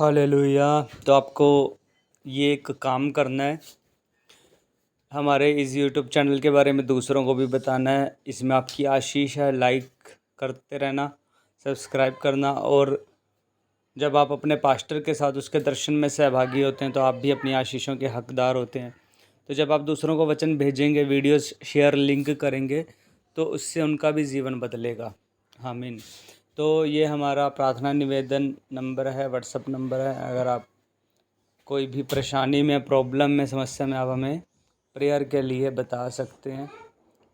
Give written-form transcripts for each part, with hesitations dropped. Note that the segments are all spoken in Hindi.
हालेलुया। तो आपको ये एक काम करना है, हमारे इस यूट्यूब चैनल के बारे में दूसरों को भी बताना है। इसमें आपकी आशीष है, लाइक करते रहना, सब्सक्राइब करना। और जब आप अपने पास्टर के साथ उसके दर्शन में सहभागी होते हैं तो आप भी अपनी आशीषों के हकदार होते हैं। तो जब आप दूसरों को वचन भेजेंगे, वीडियोस शेयर लिंक करेंगे, तो उससे उनका भी जीवन बदलेगा। आमीन। तो ये हमारा प्रार्थना निवेदन नंबर है, व्हाट्सअप नंबर है। अगर आप कोई भी परेशानी में, प्रॉब्लम में, समस्या में, आप हमें प्रेयर के लिए बता सकते हैं।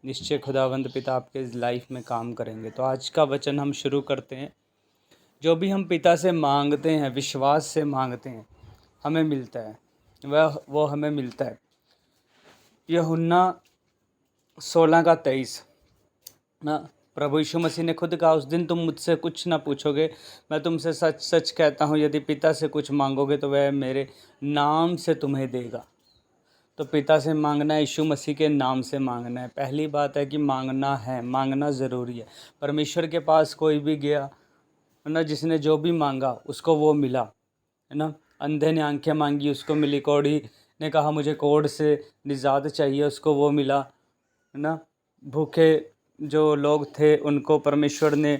निश्चय खुदावंद पिता आपके लाइफ में काम करेंगे। तो आज का वचन हम शुरू करते हैं। जो भी हम पिता से मांगते हैं, विश्वास से मांगते हैं, हमें मिलता है, वो हमें मिलता है। यूहन्ना 16:23 ना, प्रभु यीशु मसीह ने खुद कहा, उस दिन तुम मुझसे कुछ ना पूछोगे, मैं तुमसे सच सच कहता हूँ, यदि पिता से कुछ मांगोगे तो वह मेरे नाम से तुम्हें देगा। तो पिता से मांगना है, यीशु मसीह के नाम से मांगना है। पहली बात है कि मांगना है, मांगना ज़रूरी है। परमेश्वर के पास कोई भी गया है ना, जिसने जो भी मांगा उसको वो मिला, है ना। अंधे ने आंखें मांगी, उसको मिली। कौड़ी ने कहा मुझे कोढ़ से निजात चाहिए, उसको वो मिला, है ना। भूखे जो लोग थे उनको परमेश्वर ने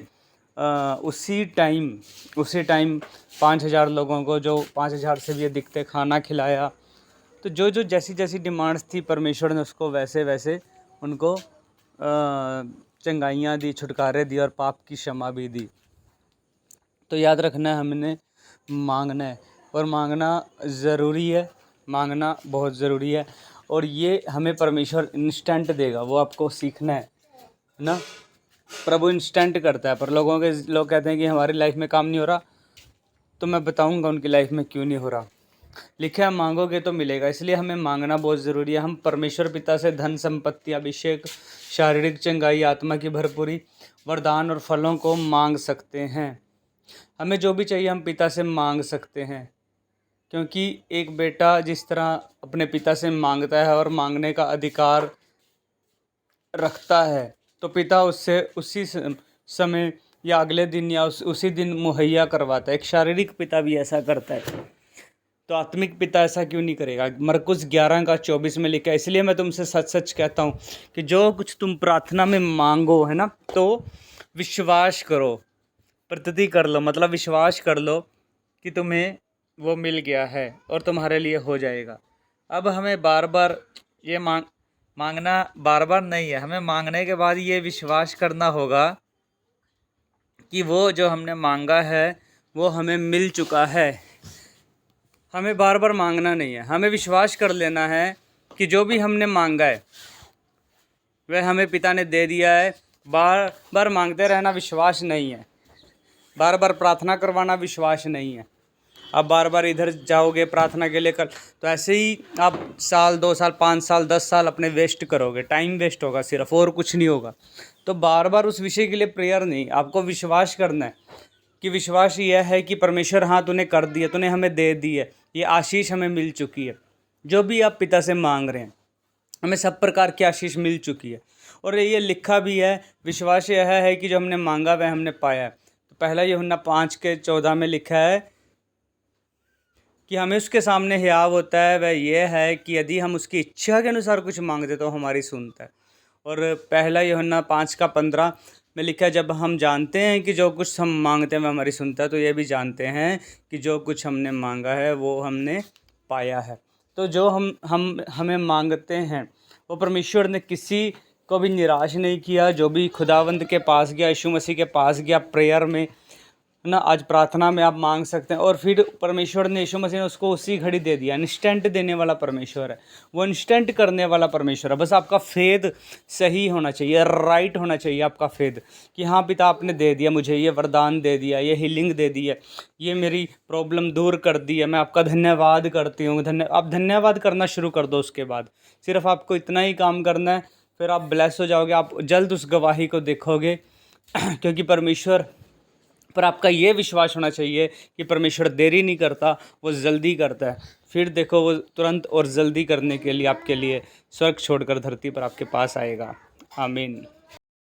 उसी टाइम 5,000 लोगों को, जो 5,000 से भी अधिक थे, खाना खिलाया। तो जो जो जैसी जैसी डिमांड्स थी, परमेश्वर ने उसको वैसे वैसे उनको चंगाइयाँ दी, छुटकारे दी और पाप की क्षमा भी दी। तो याद रखना है, हमने मांगना है और मांगना ज़रूरी है, मांगना बहुत ज़रूरी है। और ये हमें परमेश्वर इंस्टेंट देगा, वो आपको सीखना है ना। प्रभु इंस्टेंट करता है, पर लोग कहते हैं कि हमारी लाइफ में काम नहीं हो रहा। तो मैं बताऊंगा उनकी लाइफ में क्यों नहीं हो रहा। लिखा है मांगोगे तो मिलेगा, इसलिए हमें मांगना बहुत ज़रूरी है। हम परमेश्वर पिता से धन संपत्ति, अभिषेक, शारीरिक चंगाई, आत्मा की भरपूरी, वरदान और फलों को मांग सकते हैं। हमें जो भी चाहिए हम पिता से मांग सकते हैं, क्योंकि एक बेटा जिस तरह अपने पिता से मांगता है और मांगने का अधिकार रखता है, तो पिता उससे उसी समय या अगले दिन या उसी दिन मुहैया करवाता है। एक शारीरिक पिता भी ऐसा करता है, तो आत्मिक पिता ऐसा क्यों नहीं करेगा। मरकुस 11:24 में लिखा है, इसलिए मैं तुमसे सच सच कहता हूँ कि जो कुछ तुम प्रार्थना में मांगो, है ना, तो विश्वास करो, प्रतिति कर लो, मतलब विश्वास कर लो कि तुम्हें वो मिल गया है और तुम्हारे लिए हो जाएगा। अब हमें बार बार ये मांगना बार बार नहीं है। हमें मांगने के बाद ये विश्वास करना होगा कि वो जो हमने मांगा है वो हमें मिल चुका है। हमें बार बार मांगना नहीं है, हमें विश्वास कर लेना है कि जो भी हमने मांगा है वह हमें पिता ने दे दिया है। बार बार मांगते रहना विश्वास नहीं है, बार बार प्रार्थना करवाना विश्वास नहीं है। आप बार बार इधर जाओगे प्रार्थना के लिए कर, तो ऐसे ही आप साल, 2 साल, 5 साल, 10 साल अपने वेस्ट करोगे, टाइम वेस्ट होगा सिर्फ, और कुछ नहीं होगा। तो बार बार उस विषय के लिए प्रेयर नहीं, आपको विश्वास करना है कि विश्वास यह है कि परमेश्वर, हाँ तूने कर दिया, तूने हमें दे दी है, ये आशीष हमें मिल चुकी है। जो भी आप पिता से मांग रहे हैं, हमें सब प्रकार की आशीष मिल चुकी है। और ये लिखा भी है, विश्वास यह है कि जो हमने मांगा वह हमने पाया है। तो पहला यूहन्ना 5:14 में लिखा है कि हमें उसके सामने हियाव होता है, वह यह है कि यदि हम उसकी इच्छा के अनुसार कुछ मांगते तो हमारी सुनता है। और पहला यूहन्ना 5:15 में लिखा है, जब हम जानते हैं कि जो कुछ हम मांगते हैं वह हमारी सुनता है, तो ये भी जानते हैं कि जो कुछ हमने मांगा है वो हमने पाया है। तो जो हमें मांगते हैं वो परमेश्वर ने किसी को भी निराश नहीं किया। जो भी खुदावंद के पास गया, यीशु मसीह के पास गया, प्रेयर में ना, आज प्रार्थना में आप मांग सकते हैं, और फिर परमेश्वर ने, यीशु मसीह ने उसको उसी घड़ी दे दिया। इंस्टेंट देने वाला परमेश्वर है, वो इंस्टेंट करने वाला परमेश्वर है। बस आपका फेद सही होना चाहिए, राइट होना चाहिए आपका फेद, कि हाँ पिता आपने दे दिया, मुझे ये वरदान दे दिया, ये हीलिंग दे दी है, ये मेरी प्रॉब्लम दूर कर दी है, मैं आपका धन्यवाद करती हूँ। आप धन्यवाद करना शुरू कर दो। उसके बाद सिर्फ आपको इतना ही काम करना है, फिर आप ब्लेस हो जाओगे, आप जल्द उस गवाही को देखोगे। क्योंकि परमेश्वर पर आपका ये विश्वास होना चाहिए कि परमेश्वर देरी नहीं करता, वो जल्दी करता है। फिर देखो, वो तुरंत और जल्दी करने के लिए आपके लिए स्वर्ग छोड़कर धरती पर आपके पास आएगा। आमीन।